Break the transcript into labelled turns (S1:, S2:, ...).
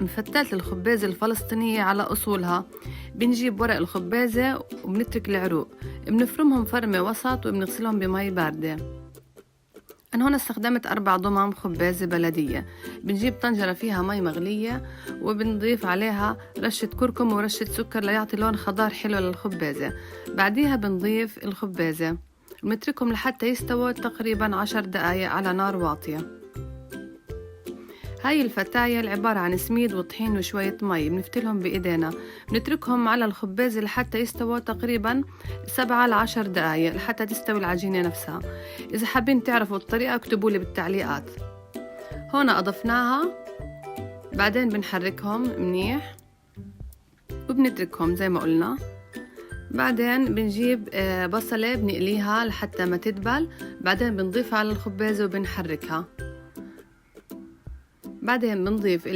S1: مفتلة الخبازة الفلسطينية على أصولها. بنجيب ورق الخبازة وبنترك العروق، بنفرمهم فرمة وسط وبنغسلهم بمي باردة. أنا هون استخدمت 4 ضمام خبازة بلدية. بنجيب طنجرة فيها مي مغلية وبنضيف عليها رشة كركم ورشة سكر ليعطي لون خضار حلو للخبازة. بعديها بنضيف الخبازة ونتركهم لحتى يستووا تقريبا 10 دقايق على نار واطية. هاي الفتايل عبارة عن سميد وطحين وشوية مي، بنفتلهم بإيدينا، بنتركهم على الخبازة لحتى يستووا تقريبا 7 ل10 دقايق لحتى تستوي العجينة نفسها. إذا حابين تعرفوا الطريقة اكتبولي بالتعليقات. هون أضفناها، بعدين بنحركهم منيح وبنتركهم زي ما قلنا. بعدين بنجيب بصلة بنقليها لحتى ما تدبل، بعدين بنضيفها على الخبازة وبنحركها. بعدين بنضيف